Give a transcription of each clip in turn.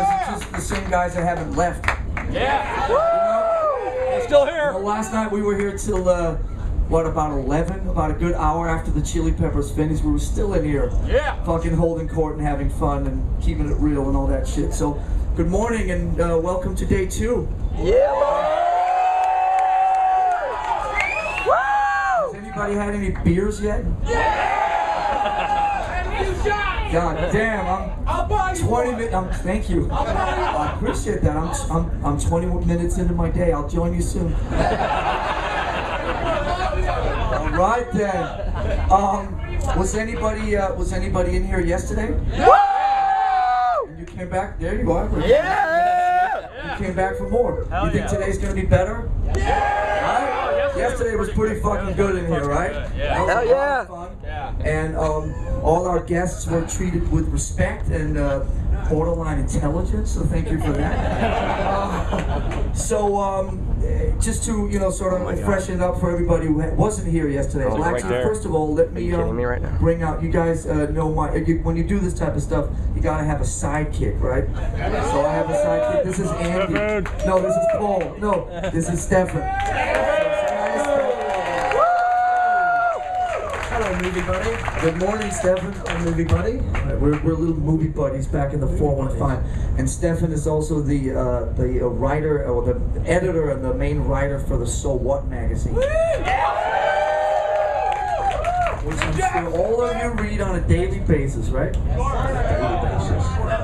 guys are just the same guys that haven't left. Yeah. We're still here. Well, last night we were here till, what, about 11? About a good hour after the Chili Peppers finished. We were still in here. Yeah. Fucking holding court and having fun and keeping it real and all that shit. So, good morning and welcome to day 2. Yeah, Lord. Has anybody had any beers yet? Yeah. God damn, I'm 20 minutes. Thank you. I appreciate that. I'm 20 minutes into my day. I'll join you soon. All right then. Was anybody in here yesterday? And you came back. There you are. Yeah. You came back for more. You think today's gonna be better? Yeah. Right? Yesterday was pretty fucking good in here, right? Yeah. That was a lot of fun. Yeah. And all our guests were treated with respect and borderline intelligence, so thank you for that. Just to, sort of freshen it up for everybody who wasn't here yesterday. Well, actually, first of all, let me bring out, you guys know when you do this type of stuff, you gotta have a sidekick, right? So I have a sidekick. This is Andy. No, this is Paul. No, this is Stefan. Hello, movie buddy. Good morning, Stefan. Hello, movie buddy. Right, we're little movie buddies back in the 415. And Stefan is also the writer, or the editor and the main writer for the So What magazine. Which I'm sure all of you read on a daily basis, right?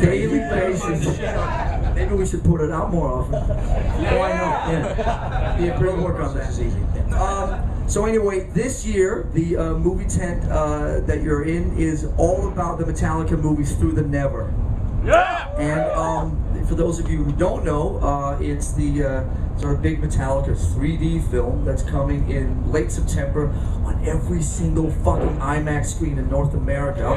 Daily basis. Maybe we should put it out more often. Oh, I know. Yeah. Yeah, bring work on that. So anyway, this year, the movie tent that you're in is all about the Metallica movies Through the Never. Yeah! And for those of you who don't know, it's the sort of big Metallica 3D film that's coming in late September on every single fucking IMAX screen in North America.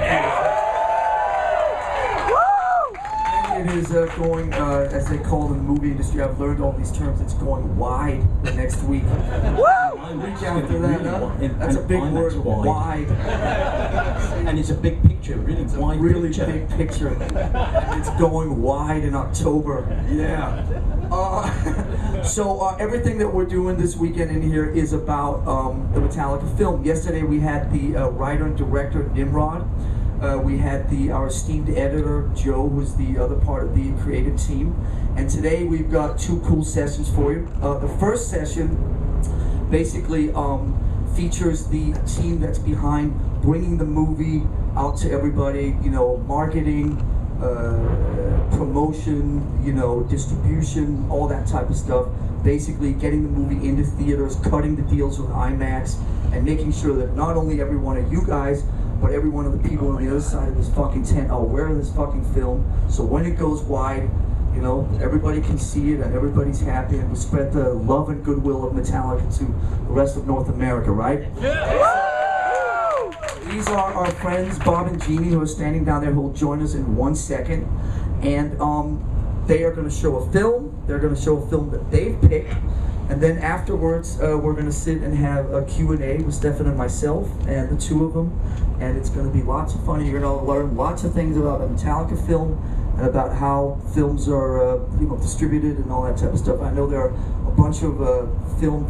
It is going, as they call in the movie industry, I've learned all these terms, it's going wide the next week. Week after that, that's a big word, wide. And it's a big picture, really wide really picture. Big picture. It's going wide in October, yeah. So everything that we're doing this weekend in here is about the Metallica film. Yesterday we had the writer and director, Nimrod. We had our esteemed editor, Joe, who's the other part of the creative team. And today we've got 2 cool sessions for you. The first session basically features the team that's behind bringing the movie out to everybody, marketing, promotion, distribution, all that type of stuff. Basically getting the movie into theaters, cutting the deals with IMAX, and making sure that not only every one of you guys, but every one of the people on the other side of this fucking tent are aware of this fucking film. So when it goes wide, everybody can see it and everybody's happy, and we spread the love and goodwill of Metallica to the rest of North America, right? Yeah. These are our friends, Bob and Jeanne, who are standing down there, who will join us in 1 second. And they are going to show a film. They're going to show a film that they've picked. And then afterwards, we're going to sit and have a Q&A with Stefan and myself, and the 2 of them. And it's going to be lots of fun. You're going to learn lots of things about a Metallica film and about how films are distributed and all that type of stuff. I know there are a bunch of film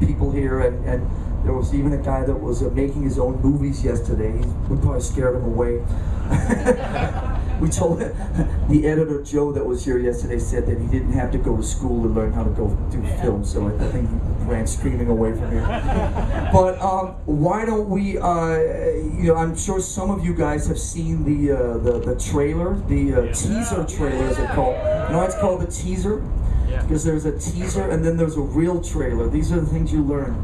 people here, and there was even a guy that was making his own movies yesterday. We probably scared him away. We told the editor, Joe, that was here yesterday, said that he didn't have to go to school to learn how to go do film, so I think he ran screaming away from here. But why don't we, I'm sure some of you guys have seen the trailer, the teaser trailer, as it's called. You know why it's called the teaser? Because there's a teaser and then there's a real trailer. These are the things you learn.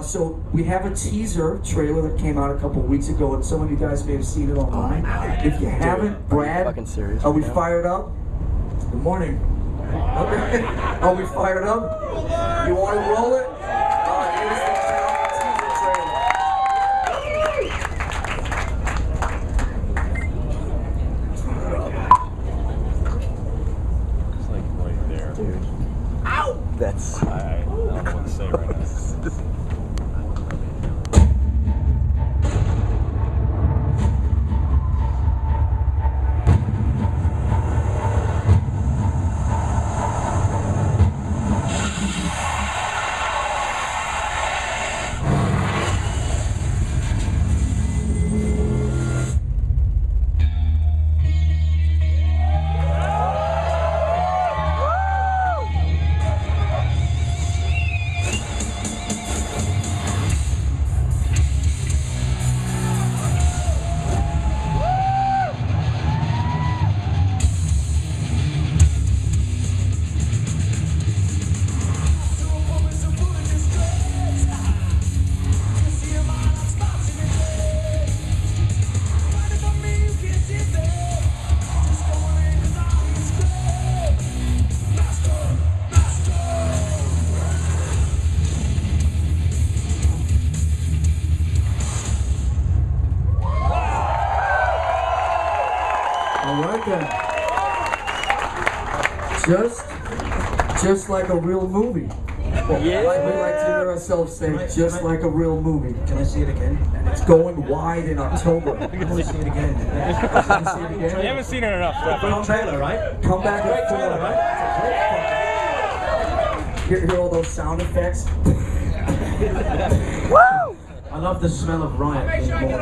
So we have a teaser trailer that came out a couple weeks ago, and some of you guys may have seen it online. If you haven't, Brad, are we fired up? Good morning. Okay. Are we fired up? You want to roll it? Here's the teaser trailer. It's like right there. Dude. Ow! That's... I don't know what to say right now. Just like a real movie. Yeah. Like we like to hear ourselves say, just like a real movie. Can I see it again? And it's going wide in October. I want to see it again. Can you see it You again? haven't seen it enough. Great trailer, right? Come back Great and trailer, right? hear all those sound effects. I love the smell of riot in the morning.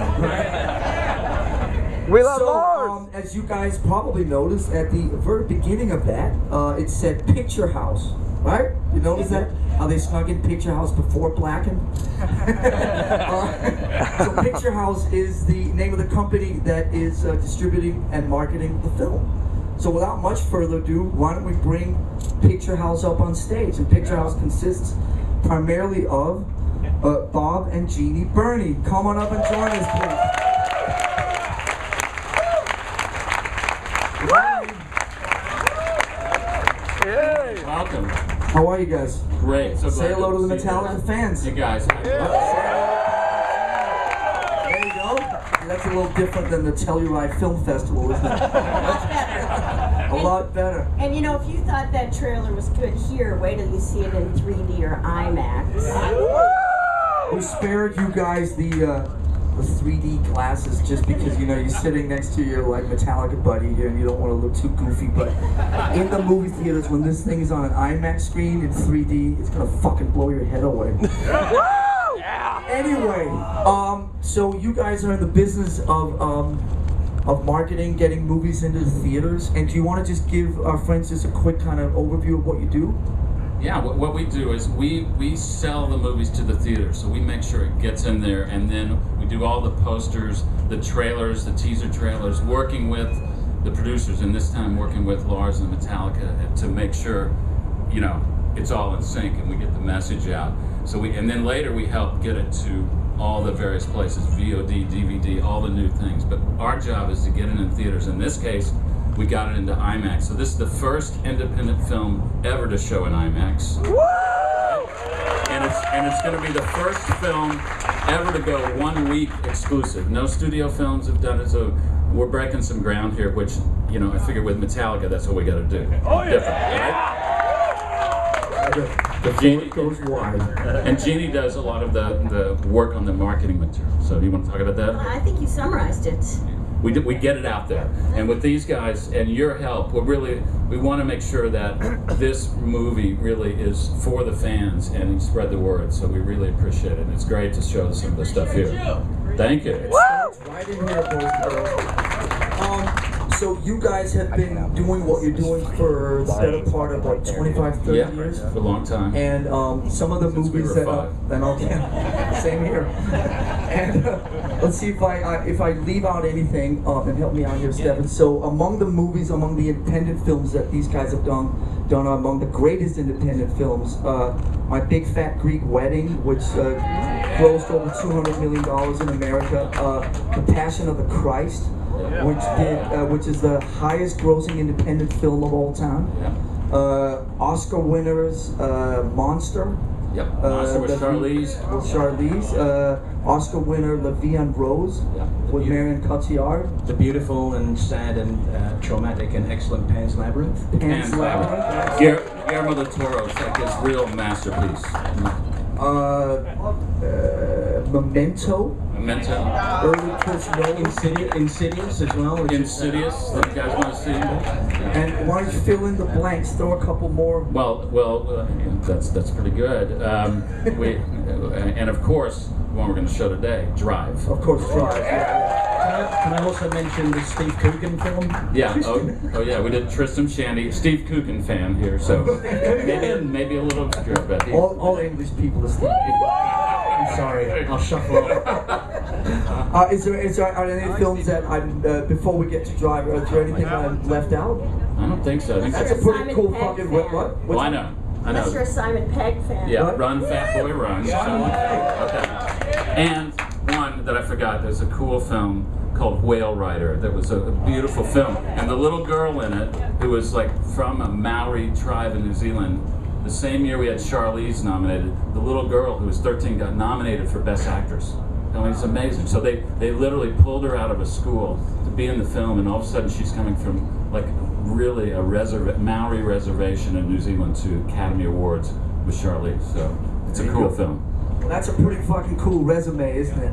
We love So, Lars! as you guys probably noticed, at the very beginning of that, it said Picturehouse, right? You notice that? How they snuck in Picturehouse before Blacken? So Picturehouse is the name of the company that is distributing and marketing the film. So without much further ado, why don't we bring Picturehouse up on stage? And Picturehouse consists primarily of Bob and Jeanne Berney. Come on up and join us, please. Welcome. How are you guys? Great. So Say glad hello to the see you. Metallica fans. You guys. There you go. That's a little different than the Telluride Film Festival, isn't it? A lot better. And you know, if you thought that trailer was good here, wait till you see it in 3D or IMAX. We spared you guys the 3D glasses just because, you know, you're sitting next to your like Metallica buddy here and you don't want to look too goofy, but in the movie theaters when this thing is on an IMAX screen in 3D, it's gonna fucking blow your head away. Anyway, so you guys are in the business of marketing, getting movies into the theaters, and do you want to just give our friends just a quick kind of overview of what you do? Yeah, what we do is we sell the movies to the theater, so we make sure it gets in there, and then we do all the posters, the trailers, the teaser trailers, working with the producers, and this time working with Lars and Metallica to make sure, you know, it's all in sync and we get the message out. So and then later we help get it to all the various places, VOD, DVD, all the new things. But our job is to get it in theaters. In this case, we got it into IMAX. So this is the first independent film ever to show in IMAX. And it's going to be the first film ever to go 1 week exclusive. No studio films have done it, so we're breaking some ground here, which, you know, I figure with Metallica, that's what we got to do. Oh, yeah. Different, right? The Jeanne goes wide. And Jeanne does a lot of the work on the marketing material. So do you want to talk about that? I think you summarized it. We get it out there, and with these guys and your help, we want to make sure that this movie really is for the fans and you spread the word. So we really appreciate it. It's great to show some of the stuff here. Thank you. It starts right in here, boys and girls. So you guys have been doing what you're doing for the better part of like 25, 30 years? For a long time. And some of the Since we movies were that five. same here. And let's see if I leave out anything and help me out here, Stefan. So among the movies, among the independent films that these guys have done among the greatest independent films, My Big Fat Greek Wedding, which grossed over $200 million in America, The Passion of the Christ, which is the highest grossing independent film of all time. Oscar winners, Monster. Yep. Monster with Charlize. Oscar winner La Vie en Rose with Marion Cotillard. The beautiful and sad and traumatic and excellent Pan's Labyrinth. Pan's Labyrinth. Guillermo del Toro's like his real masterpiece. Memento. Early Chris Nolan. Insidious as well. Insidious. That you guys want to see? And why don't you fill in the blanks? Throw a couple more. Well, that's pretty good. And of course, the one we're going to show today, Drive. Of course, Drive. Can I also mention the Steve Coogan film? Yeah. Oh yeah. We did Tristram Shandy. Steve Coogan fan here, so maybe a little obscure, but All English people are Steve Coogan. I'm sorry, I'll shuffle up. Are there any films that before we get to Drive, is there anything I left out? I don't think so. I think That's a that's pretty Simon cool Pegg fucking fan. what? well, I know. Unless you're a Simon Pegg fan. Yeah, What? Run, Fat Boy, Run. Okay. And one that I forgot, there's a cool film called Whale Rider that was a beautiful film. And the little girl in it, who was like from a Maori tribe in New Zealand, the same year we had Charlize nominated, the little girl who was 13 got nominated for Best Actress. I mean, it's amazing. So they literally pulled her out of a school to be in the film, and all of a sudden she's coming from like really a Maori reservation in New Zealand to Academy Awards with Charlize. So it's a cool film. Well, that's a pretty fucking cool resume, isn't it?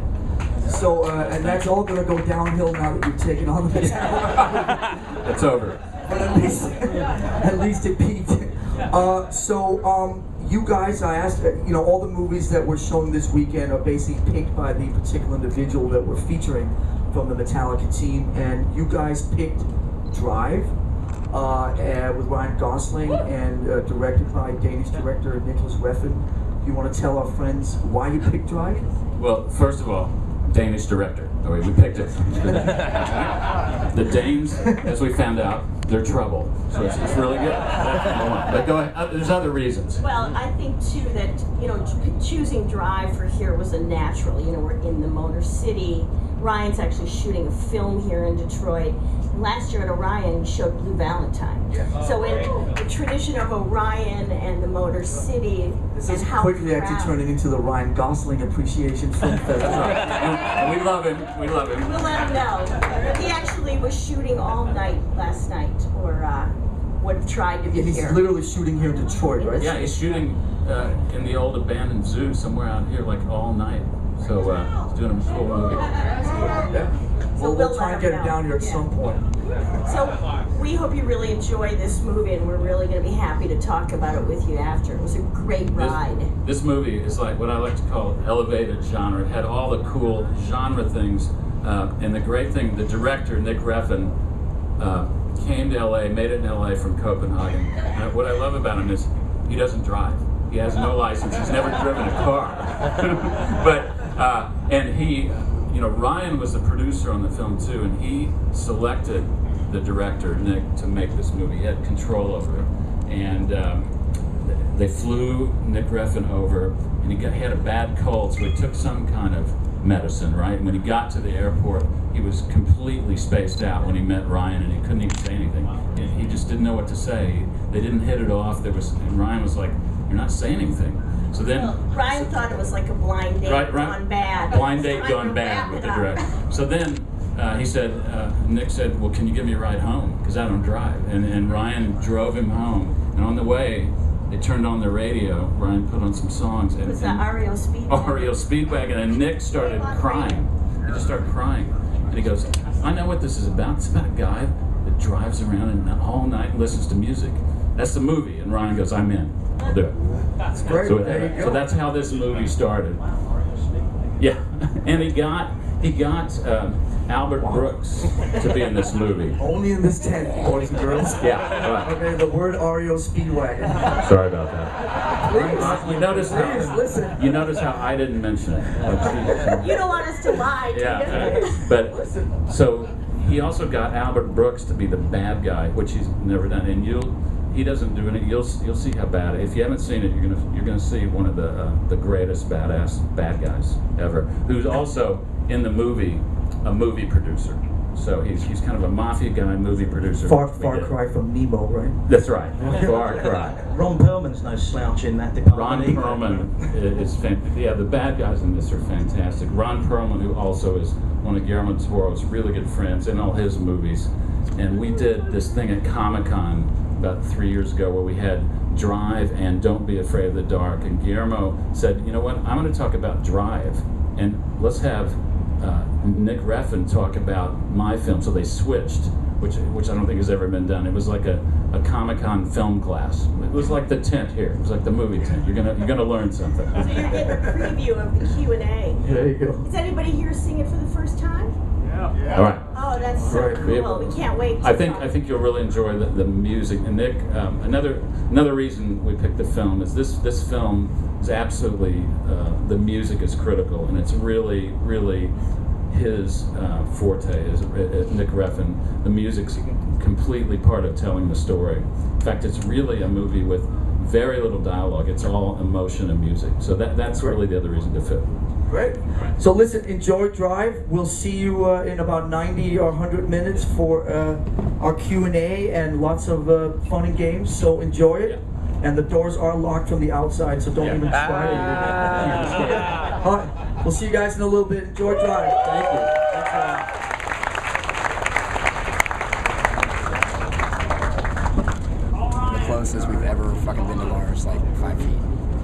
So, and that's all gonna go downhill now that you've taken on the Metallica. It's over. But at least it peaked. You guys, I asked, all the movies that we're showing this weekend are basically picked by the particular individual that we're featuring from the Metallica team, and you guys picked Drive with Ryan Gosling and directed by Danish director Nicholas Refn. You want to tell our friends why you picked Drive? Well, first of all, Danish director. Oh wait, we picked it. The Danes, as we found out, they're trouble. So it's really good. But go ahead. There's other reasons. Well, I think too that choosing Drive for here was a natural. We're in the Motor City. Ryan's actually shooting a film here in Detroit. Last year at Orion, we showed Blue Valentine. Yeah. So in the tradition of Orion and the Motor City, this is quickly actually turning into the Ryan Gosling Appreciation Film Festival. We love him. We love him. We'll let him know. He actually was shooting all night last night, or would have tried to be he's here. He's literally shooting here in Detroit, right? Yeah, he's shooting in the old abandoned zoo somewhere out here, like all night. So he's doing a cool movie. Yeah. Well, we'll try and get it down here at some point. So we hope you really enjoy this movie, and we're really going to be happy to talk about it with you after. It was a great ride. This movie is like what I like to call elevated genre. It had all the cool genre things, and the great thing, the director, Nick Refn, came to LA, made it in LA from Copenhagen. And what I love about him is he doesn't drive. He has no license. He's never driven a car. And he, Ryan was the producer on the film too, and he selected the director, Nick, to make this movie. He had control over it. And they flew Nick Refn over, and he had a bad cold, so he took some kind of medicine, right? And when he got to the airport, he was completely spaced out when he met Ryan, and he couldn't even say anything. He just didn't know what to say. They didn't hit it off. And Ryan was like, "You're not saying anything." So then Ryan thought it was like a blind date gone bad. Blind date gone bad with the director. So then Nick said, "Well, can you give me a ride home? Because I don't drive." And Ryan drove him home. And on the way, they turned on the radio. Ryan put on some songs. It was the REO Speedwagon. REO Speedwagon. And Nick started crying. He just started crying. And he goes, "I know what this is about. It's about a guy that drives around all night and listens to music. That's the movie." And Ryan goes, "I'm in. I'll do it." That's great. So that's how this movie started. Yeah, and he got Albert Brooks to be in this movie. Only in this tent, boys and girls. Yeah. Right. Okay, the word REO Speedwagon. Sorry about that. Please. You notice how I didn't mention it. You don't want us to lie, do you? Yeah. But so he also got Albert Brooks to be the bad guy, which he's never done, and he doesn't do it. You'll see how bad. If you haven't seen it, you're gonna see one of the greatest badass bad guys ever, who's also in the movie a movie producer. So he's kind of a mafia guy, movie producer. Far cry from Nemo, right? That's right. Far cry. Ron Perlman's no slouch in that department. Ron Perlman is fantastic. Yeah, the bad guys in this are fantastic. Ron Perlman, who also is one of Guillermo del Toro's really good friends in all his movies, and we did this thing at Comic-Con about 3 years ago where we had Drive and Don't Be Afraid of the Dark, and Guillermo said, "You know what, I'm going to talk about Drive, and let's have Nick Refn talk about my film." So they switched, which I don't think has ever been done. It was like a Comic-Con film class. It was like the tent here. It was like the movie tent. You're gonna learn something. So you're getting a preview of the Q&A. There you go. Is anybody here seeing it for the first time? Yeah. All right. Oh, that's so cool. We can't wait. I think you'll really enjoy the music. And Nick, another reason we picked the film is this film is absolutely the music is critical, and it's really his forte is Nick Refn. The music's completely part of telling the story. In fact, it's really a movie with very little dialogue. It's all emotion and music. So that's really the other reason to fit. Great. So listen, enjoy Drive. We'll see you in about 90 or 100 minutes for our Q&A and lots of fun and games. So enjoy it. Yeah. And the doors are locked from the outside, so don't even try to. All right. We'll see you guys in a little bit. Enjoy Drive. Thank you. Thanks a lot. closest we've ever fucking been to Lars, like 5 feet.